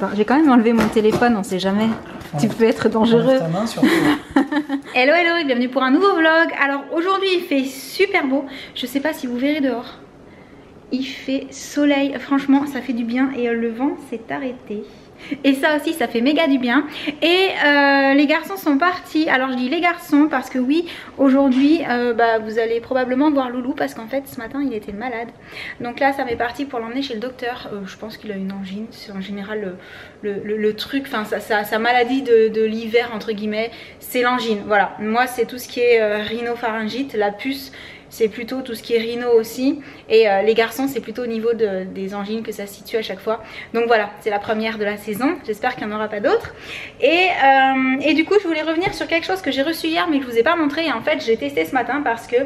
Attends, j'ai quand même enlevé mon téléphone, on sait jamais. Tu peux être dangereux. Ta main surtout. Hello hello et bienvenue pour un nouveau vlog. Alors aujourd'hui il fait super beau. Je sais pas si vous verrez dehors. Il fait soleil, franchement ça fait du bien et le vent s'est arrêté. Et ça aussi ça fait méga du bien. Et les garçons sont partis. Alors je dis les garçons parce que oui, aujourd'hui vous allez probablement voir Loulou parce qu'en fait ce matin il était malade. Donc là ça m'est parti pour l'emmener chez le docteur. Je pense qu'il a une angine, c'est en général le truc, enfin sa maladie de l'hiver entre guillemets, c'est l'angine. Voilà, moi c'est tout ce qui est rhinopharyngite, la puce. C'est plutôt tout ce qui est rhino aussi. Et les garçons c'est plutôt au niveau des angines que ça se situe à chaque fois. Donc voilà, c'est la première de la saison. J'espère qu'il n'y en aura pas d'autres. Et du coup je voulais revenir sur quelque chose que j'ai reçu hier mais que je vous ai pas montré. Et en fait j'ai testé ce matin parce que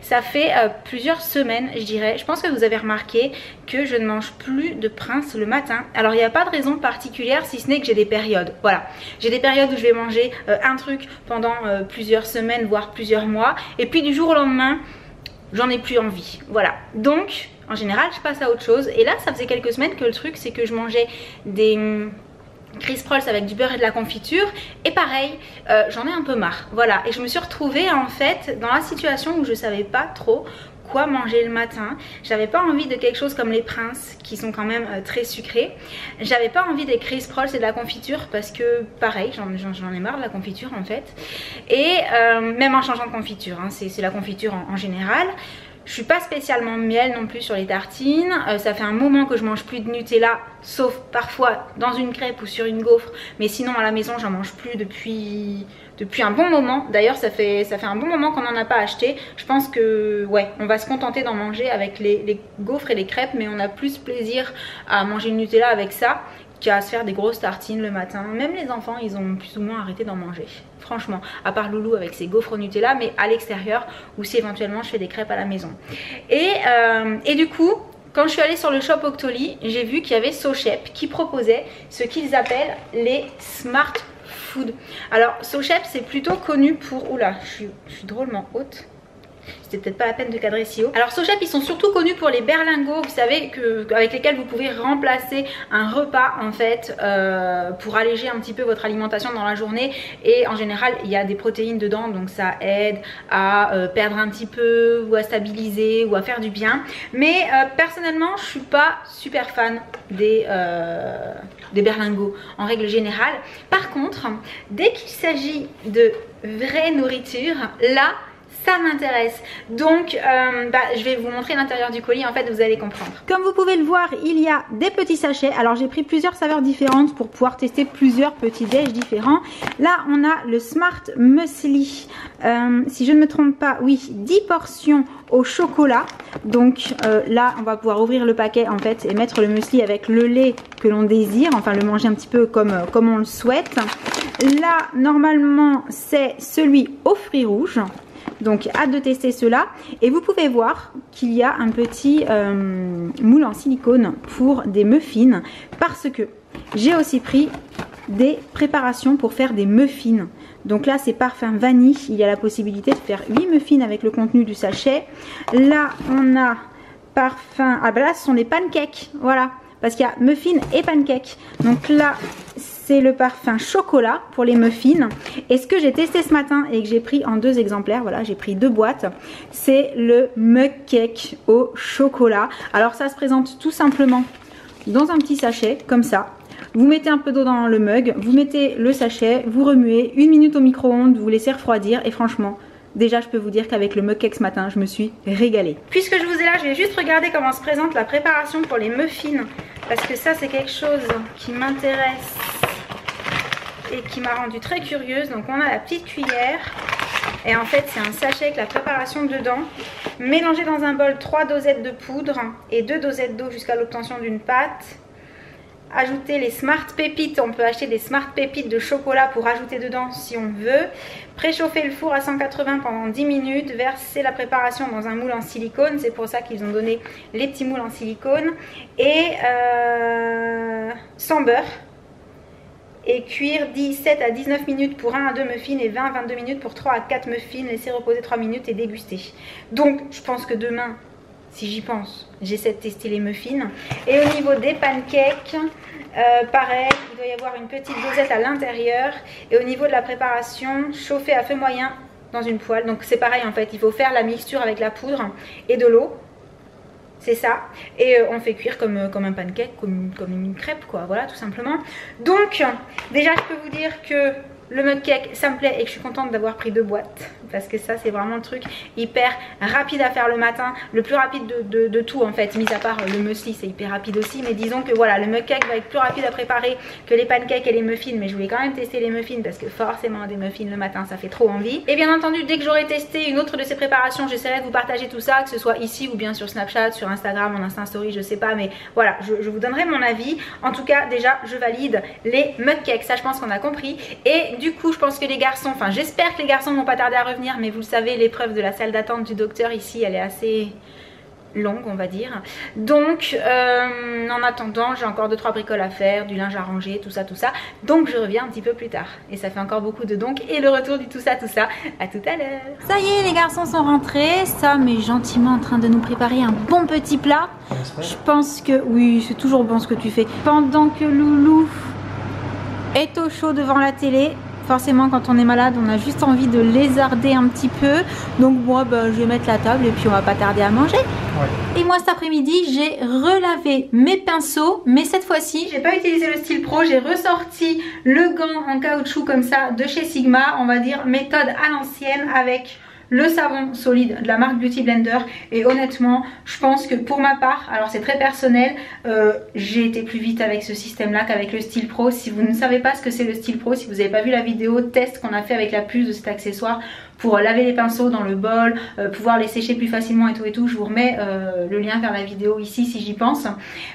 ça fait plusieurs semaines je dirais. Je pense que vous avez remarqué que je ne mange plus de prince le matin. Alors il n'y a pas de raison particulière si ce n'est que j'ai des périodes. Voilà, j'ai des périodes où je vais manger un truc pendant plusieurs semaines voire plusieurs mois. Et puis du jour au lendemain j'en ai plus envie, voilà. Donc en général je passe à autre chose. Et là ça faisait quelques semaines que le truc c'est que je mangeais des Crisp Rolls avec du beurre et de la confiture. Et pareil j'en ai un peu marre, voilà. Et je me suis retrouvée en fait dans la situation où je savais pas trop quoi manger le matin. J'avais pas envie de quelque chose comme les Princes qui sont quand même très sucrés. J'avais pas envie des Crisp Rolls et de la confiture parce que pareil j'en ai marre de la confiture en fait. Et même en changeant de confiture hein, c'est la confiture en général. Je suis pas spécialement miel non plus sur les tartines. Ça fait un moment que je mange plus de Nutella, sauf parfois dans une crêpe ou sur une gaufre. Mais sinon à la maison j'en mange plus depuis un bon moment. D'ailleurs ça fait un bon moment qu'on n'en a pas acheté. Je pense que ouais, on va se contenter d'en manger avec les gaufres et les crêpes. Mais on a plus plaisir à manger le Nutella avec ça qu'à se faire des grosses tartines le matin. Même les enfants ils ont plus ou moins arrêté d'en manger. Franchement, à part Loulou avec ses gaufres au Nutella, mais à l'extérieur ou si éventuellement je fais des crêpes à la maison. Et du coup, quand je suis allée sur le shop Octoly, j'ai vu qu'il y avait Sochep qui proposait ce qu'ils appellent les Smart Food. Alors Sochep c'est plutôt connu pour... Oula, je suis drôlement haute. C'était peut-être pas la peine de cadrer si haut. Alors Sochep ils sont surtout connus pour les berlingots, vous savez, avec lesquels vous pouvez remplacer un repas en fait pour alléger un petit peu votre alimentation dans la journée. Et en général il y a des protéines dedans, donc ça aide à perdre un petit peu ou à stabiliser ou à faire du bien. Mais personnellement je suis pas super fan des berlingots en règle générale. Par contre dès qu'il s'agit de vraie nourriture, là ça m'intéresse. Donc je vais vous montrer l'intérieur du colis, en fait vous allez comprendre. Comme vous pouvez le voir, il y a des petits sachets. Alors j'ai pris plusieurs saveurs différentes pour pouvoir tester plusieurs petits déj différents. Là on a le Smart Muesli, si je ne me trompe pas, oui, 10 portions au chocolat. Donc là on va pouvoir ouvrir le paquet en fait et mettre le muesli avec le lait que l'on désire, enfin le manger un petit peu comme on le souhaite. Là normalement c'est celui aux fruits rouges. Donc hâte de tester cela. Et vous pouvez voir qu'il y a un petit moule en silicone pour des muffins. Parce que j'ai aussi pris des préparations pour faire des muffins. Donc là c'est parfum vanille. Il y a la possibilité de faire 8 muffins avec le contenu du sachet. Là on a parfum... Ah ben là ce sont les pancakes. Voilà. Parce qu'il y a muffins et pancakes. Donc là c'est le parfum chocolat pour les muffins. Et ce que j'ai testé ce matin et que j'ai pris en 2 exemplaires, voilà j'ai pris 2 boîtes, c'est le mug cake au chocolat. Alors ça se présente tout simplement dans un petit sachet comme ça. Vous mettez un peu d'eau dans le mug, vous mettez le sachet, vous remuez 1 minute au micro-ondes, vous laissez refroidir et franchement déjà je peux vous dire qu'avec le mug cake ce matin je me suis régalée. Puisque je vous ai là, je vais juste regarder comment se présente la préparation pour les muffins parce que ça c'est quelque chose qui m'intéresse et qui m'a rendue très curieuse. Donc on a la petite cuillère et en fait c'est un sachet avec la préparation dedans. Mélangez dans un bol 3 dosettes de poudre et 2 dosettes d'eau jusqu'à l'obtention d'une pâte. Ajoutez les Smart Pépites, on peut acheter des Smart Pépites de chocolat pour ajouter dedans si on veut. Préchauffez le four à 180 pendant 10 minutes, versez la préparation dans un moule en silicone, c'est pour ça qu'ils ont donné les petits moules en silicone. Et sans beurre. Et cuire 17 à 19 minutes pour 1 à 2 muffins et 20 à 22 minutes pour 3 à 4 muffins. Laissez reposer 3 minutes et déguster. Donc je pense que demain, si j'y pense, j'essaie de tester les muffins. Et au niveau des pancakes, Pareil, il doit y avoir une petite dosette à l'intérieur. Et au niveau de la préparation, chauffer à feu moyen dans une poêle. Donc c'est pareil en fait, il faut faire la mixture avec la poudre et de l'eau. C'est ça. Et on fait cuire comme un pancake, comme une crêpe quoi, voilà tout simplement. Donc déjà je peux vous dire que le mug cake ça me plaît et que je suis contente d'avoir pris 2 boîtes. Parce que ça c'est vraiment le truc hyper rapide à faire le matin. Le plus rapide de tout en fait. Mis à part le muesli c'est hyper rapide aussi. Mais disons que voilà, le mug cake va être plus rapide à préparer que les pancakes et les muffins. Mais je voulais quand même tester les muffins parce que forcément des muffins le matin ça fait trop envie. Et bien entendu dès que j'aurai testé une autre de ces préparations, j'essaierai de vous partager tout ça. Que ce soit ici ou bien sur Snapchat, sur Instagram, en Insta Story, je sais pas. Mais voilà, je vous donnerai mon avis. En tout cas déjà je valide les mug cakes. Ça je pense qu'on a compris. Et du coup je pense que les garçons, enfin j'espère que les garçons vont pas tarder à revenir. Mais vous le savez, l'épreuve de la salle d'attente du docteur ici elle est assez longue on va dire. Donc en attendant j'ai encore 2-3 bricoles à faire, du linge à ranger, tout ça. Donc je reviens un petit peu plus tard. Et ça fait encore beaucoup de donc et le retour du tout ça. À tout à l'heure. Ça y est les garçons sont rentrés. Sam est gentiment en train de nous préparer un bon petit plat. Je pense que oui c'est toujours bon ce que tu fais. Pendant que Loulou est au chaud devant la télé. Forcément quand on est malade on a juste envie de lézarder un petit peu. Donc moi je vais mettre la table et puis on va pas tarder à manger. Ouais. Et moi cet après-midi j'ai relavé mes pinceaux. Mais cette fois-ci j'ai pas utilisé le style pro. J'ai ressorti le gant en caoutchouc comme ça de chez Sigma. On va dire méthode à l'ancienne avec le savon solide de la marque Beauty Blender. Et honnêtement je pense que pour ma part, alors c'est très personnel, j'ai été plus vite avec ce système là qu'avec le style pro. Si vous ne savez pas ce que c'est le style pro, si vous n'avez pas vu la vidéo test qu'on a fait avec la puce de cet accessoire pour laver les pinceaux dans le bol, pouvoir les sécher plus facilement et tout, je vous remets le lien vers la vidéo ici si j'y pense.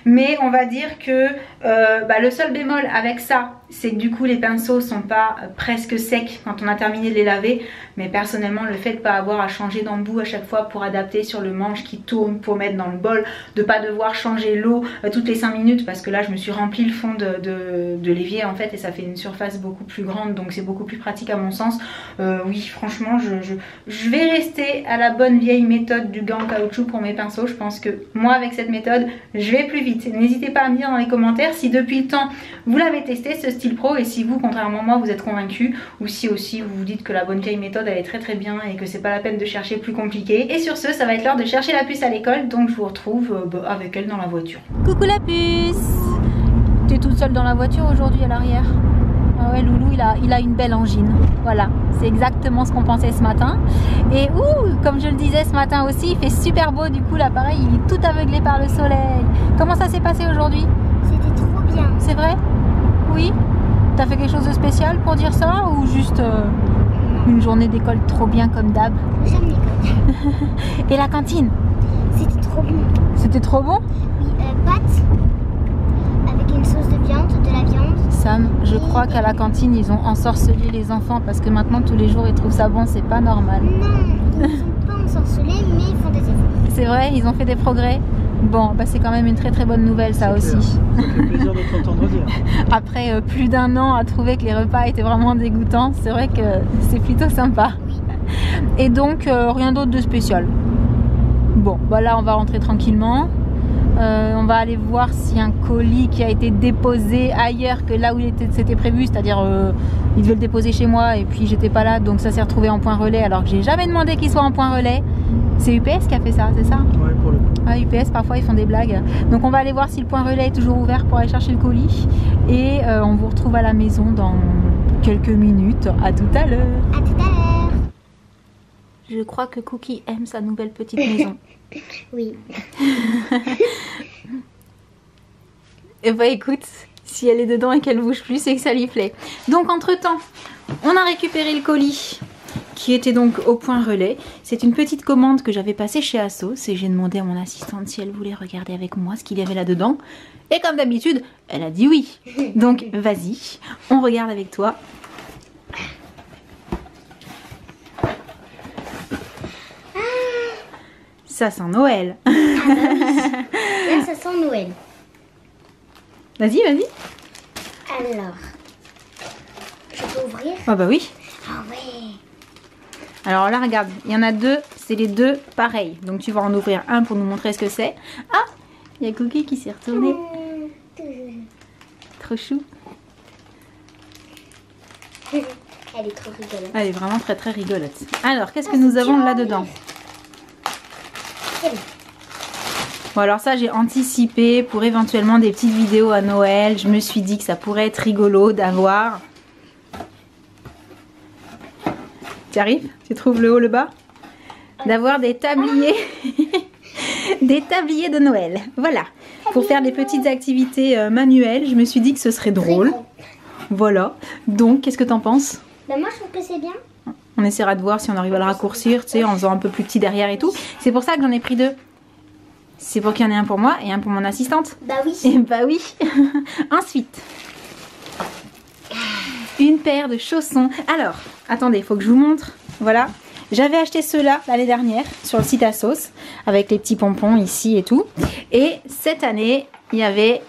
Mais on va dire que le seul bémol avec ça c'est que du coup les pinceaux sont pas presque secs quand on a terminé de les laver. Mais personnellement le fait de pas avoir à changer d'embout à chaque fois pour adapter sur le manche qui tourne pour mettre dans le bol, de pas devoir changer l'eau toutes les 5 minutes parce que là je me suis rempli le fond de l'évier en fait et ça fait une surface beaucoup plus grande donc c'est beaucoup plus pratique à mon sens. Oui franchement je vais rester à la bonne vieille méthode du gant en caoutchouc pour mes pinceaux. Je pense que moi avec cette méthode je vais plus vite. N'hésitez pas à me dire dans les commentaires si depuis le temps vous l'avez testé ce style pro et si vous contrairement à moi vous êtes convaincu ou si aussi vous vous dites que la bonne vieille méthode elle est très bien et que c'est pas la peine de chercher plus compliqué. Et sur ce ça va être l'heure de chercher la puce à l'école donc je vous retrouve avec elle dans la voiture. Coucou la puce. Tu es toute seule dans la voiture aujourd'hui à l'arrière? Ah ouais Loulou il a une belle angine. Voilà, c'est exactement ce qu'on pensait ce matin. Et comme je le disais ce matin aussi, il fait super beau du coup l'appareil il est tout aveuglé par le soleil. Comment ça s'est passé aujourd'hui? C'était trop bien. C'est vrai? Oui? T'as fait quelque chose de spécial pour dire ça ou juste une journée d'école trop bien comme d'hab? J'aime l'école. Et la cantine? C'était trop bon. C'était trop bon? Oui, pâtes avec une sauce de viande, de la viande. Sam, je crois qu'à la cantine ils ont ensorcelé les enfants parce que maintenant tous les jours ils trouvent ça bon, c'est pas normal. Non, ils sont pas ensorcelés mais ils font des efforts. C'est vrai, ils ont fait des progrès. Bon, c'est quand même une très bonne nouvelle ça aussi. Ça fait plaisir de t'entendre dire. Après plus d'1 an à trouver que les repas étaient vraiment dégoûtants, c'est vrai que c'est plutôt sympa. Et donc rien d'autre de spécial. Bon, là on va rentrer tranquillement. On va aller voir s'il y a un colis qui a été déposé ailleurs que là où c'était prévu, c'est-à-dire il devait le déposer chez moi et puis j'étais pas là donc ça s'est retrouvé en point relais alors que j'ai jamais demandé qu'il soit en point relais. C'est UPS qui a fait ça, c'est ça? Ouais, pour le coup. Ah, UPS parfois ils font des blagues. Donc on va aller voir si le point relais est toujours ouvert pour aller chercher le colis et on vous retrouve à la maison dans quelques minutes. À tout à l'heure. À tout à l'heure. Je crois que Cookie aime sa nouvelle petite maison. Oui. Et écoute, si elle est dedans et qu'elle bouge plus, c'est que ça lui plaît. Donc entre temps, on a récupéré le colis qui était donc au point relais. C'est une petite commande que j'avais passée chez Asos et j'ai demandé à mon assistante si elle voulait regarder avec moi ce qu'il y avait là dedans. Et comme d'habitude, elle a dit oui. Donc vas-y, on regarde avec toi. Ça sent Noël. Ah bah oui. Là ça sent Noël. Vas-y. Alors, je peux ouvrir? Ah bah oui. Ah ouais. Alors là regarde, il y en a 2, c'est les 2 pareils. Donc tu vas en ouvrir un pour nous montrer ce que c'est. Ah, il y a Cookie qui s'est retourné. trop chou. Elle est trop rigolote. Elle est vraiment très très rigolote. Alors, qu'est-ce que nous avons là-dedans? Bon, alors ça, j'ai anticipé pour éventuellement des petites vidéos à Noël. Je me suis dit que ça pourrait être rigolo d'avoir... Tu arrives? Tu trouves le haut, le bas? D'avoir des tabliers... des tabliers de Noël. Voilà. Pour faire des petites activités manuelles, je me suis dit que ce serait drôle. Voilà. Donc, qu'est-ce que t'en penses? Bah moi, je trouve que c'est bien. On essaiera de voir si on arrive à le raccourcir, tu sais, en faisant un peu plus petit derrière et tout. C'est pour ça que j'en ai pris 2. C'est pour qu'il y en ait un pour moi et un pour mon assistante. Bah oui. Et bah oui. Ensuite, une paire de chaussons. Alors, attendez, il faut que je vous montre. Voilà. J'avais acheté ceux-là l'année dernière sur le site ASOS avec les petits pompons ici et tout. Et cette année, il y avait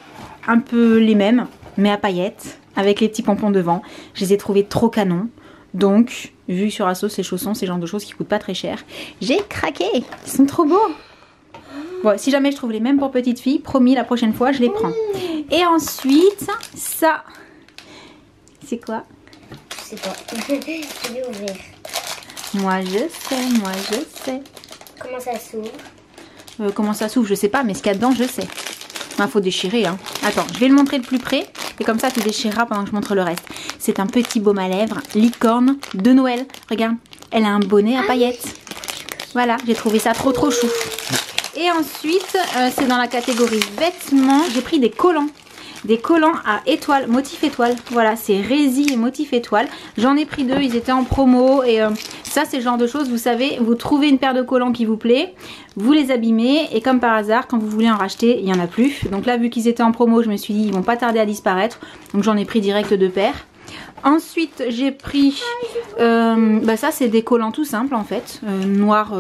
un peu les mêmes, mais à paillettes, avec les petits pompons devant. Je les ai trouvés trop canons. Donc, vu que sur ASOS, les chaussons, c'est le genre de choses qui coûtent pas très cher. J'ai craqué. Ils sont trop beaux. Bon, si jamais je trouve les mêmes pour petite fille, promis, la prochaine fois, je les prends. Et ensuite, ça. C'est quoi? Je sais pas. Je vais ouvrir. Moi, je sais. Comment ça s'ouvre? Comment ça s'ouvre, je sais pas, mais ce qu'il y a dedans, je sais. Il faut déchirer, hein. Attends, je vais le montrer de plus près. Et comme ça, tu déchireras pendant que je montre le reste. C'est un petit baume à lèvres, licorne de Noël. Regarde, elle a un bonnet à paillettes. Voilà, j'ai trouvé ça trop chou. Et ensuite, c'est dans la catégorie vêtements. J'ai pris des collants. Des collants à étoiles, motif étoile. Voilà, c'est Rési et motif étoile. J'en ai pris 2, ils étaient en promo. Et ça, c'est le genre de choses, vous savez, vous trouvez une paire de collants qui vous plaît, vous les abîmez. Et comme par hasard, quand vous voulez en racheter, il n'y en a plus. Donc là, vu qu'ils étaient en promo, je me suis dit, ils vont pas tarder à disparaître. Donc j'en ai pris direct 2 paires. Ensuite, j'ai pris, ça c'est des collants tout simples en fait, noir,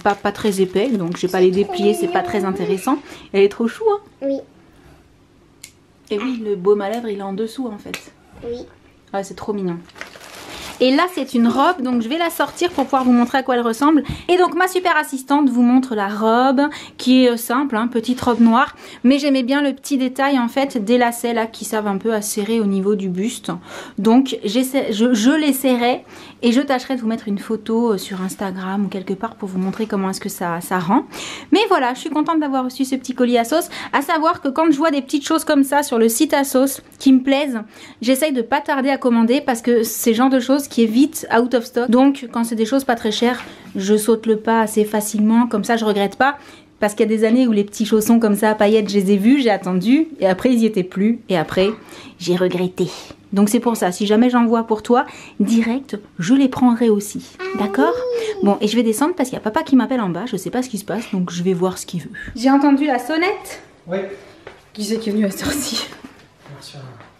pas très épais, donc je vais pas les déplier, c'est pas très intéressant. Elle est trop chou, hein? Oui. Et oui, le baume à lèvres il est en dessous en fait. Oui. Ouais, c'est trop mignon. Et là c'est une robe, donc je vais la sortir pour pouvoir vous montrer à quoi elle ressemble. Et donc ma super assistante vous montre la robe qui est simple, hein, petite robe noire. Mais j'aimais bien le petit détail en fait des lacets là qui servent un peu à serrer au niveau du buste. Donc je les serrai et je tâcherai de vous mettre une photo sur Instagram ou quelque part pour vous montrer comment est-ce que ça rend. Mais voilà, je suis contente d'avoir reçu ce petit colis ASOS. À savoir que quand je vois des petites choses comme ça sur le site ASOS qui me plaisent, j'essaye de pas tarder à commander parce que c'est le genre de choses qui est vite out of stock. Donc quand c'est des choses pas très chères, je saute le pas assez facilement, comme ça je regrette pas. Parce qu'il y a des années où les petits chaussons comme ça à paillettes, je les ai vus, j'ai attendu et après ils y étaient plus et après j'ai regretté. Donc c'est pour ça, si jamais j'en vois pour toi, direct, je les prendrai aussi. D'accord? Bon, et je vais descendre parce qu'il y a papa qui m'appelle en bas, je sais pas ce qui se passe, donc je vais voir ce qu'il veut. J'ai entendu la sonnette. Oui. Qui c'est qui est venu à cette heure-ci?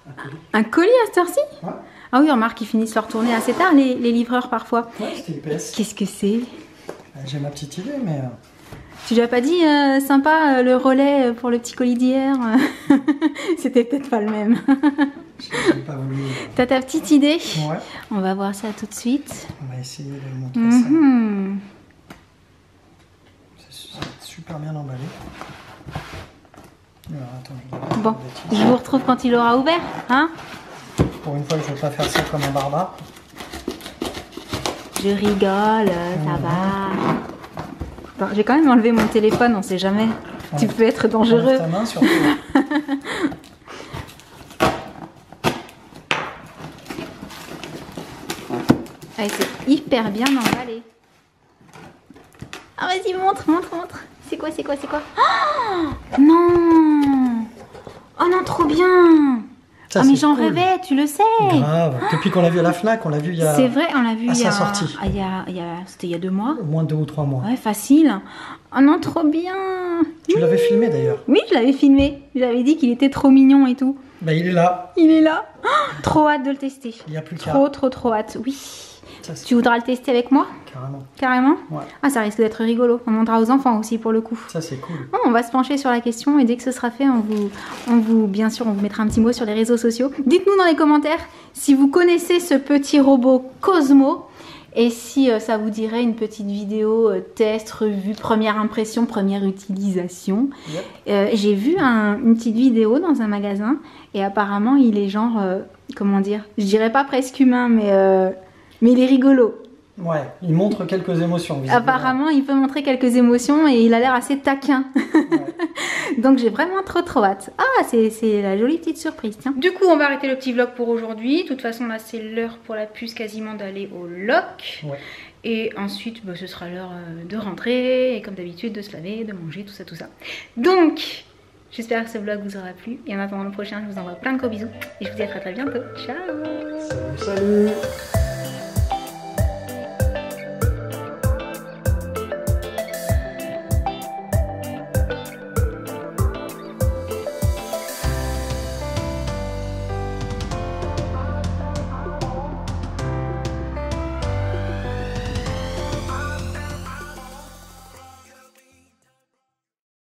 Un colis. Un colis à cette heure-ci? Ouais. Ah oui, remarque, ils finissent leur tournée assez tard, les livreurs parfois. Ouais, c'était UPS. Qu'est-ce que c'est? J'ai ma petite idée, mais... Tu lui as pas dit sympa le relais pour le petit colis d'hier? C'était peut-être pas le même. J'ai pas voulu... T'as ta petite idée? Ouais. On va voir ça tout de suite. On va essayer de vous montrer ça. C'est super bien emballé. Alors, attends, bon, je vous retrouve quand il aura ouvert, hein? Pour une fois, je ne vais pas faire ça comme un barbare. Je rigole, ça va. Attends, j'ai quand même enlevé mon téléphone, on sait jamais. Ouais. Tu peux être dangereux. Enlève ta main surtout. Allez, c'est hyper bien emballé. Ah, vas-y, montre. C'est quoi? Oh non! Oh non, trop bien! Ça, ah mais j'en rêvais, tu le sais. Grave. Depuis qu'on l'a vu à la Fnac, on l'a vu il y a... C'est vrai, on l'a vu il y a... sa sortie. C'était il y a 2 mois. Au moins 2 ou 3 mois. Ouais, facile. Oh non, trop bien. Tu l'avais filmé d'ailleurs. Oui, je l'avais filmé. J'avais dit qu'il était trop mignon et tout. Bah il est là. Il est là. Oh, trop hâte de le tester. Il n'y a plus qu'à. Trop hâte, oui. Ça, tu voudras le tester avec moi? Carrément? Ouais. Ah, ça risque d'être rigolo. On montrera aux enfants aussi pour le coup. Ça, c'est cool. Oh, on va se pencher sur la question et dès que ce sera fait, bien sûr, on vous mettra un petit mot sur les réseaux sociaux. Dites-nous dans les commentaires si vous connaissez ce petit robot Cosmo Et si ça vous dirait une petite vidéo test, revue, première impression, première utilisation. J'ai vu une petite vidéo dans un magasin et apparemment il est genre, comment dire, je dirais pas presque humain, mais il est rigolo. Ouais, il montre quelques émotions. Visiblement. Apparemment, il peut montrer quelques émotions et il a l'air assez taquin. Ouais. Donc j'ai vraiment trop hâte. Ah, c'est la jolie petite surprise, tiens. Du coup, on va arrêter le petit vlog pour aujourd'hui. De toute façon, là, c'est l'heure pour la puce quasiment d'aller au loc. Ouais. Et ensuite, ce sera l'heure de rentrer et comme d'habitude, de se laver, de manger, tout ça. Donc, j'espère que ce vlog vous aura plu. Et en attendant le prochain, je vous envoie plein de gros bisous. Et je vous dis à très bientôt. Ciao. Salut.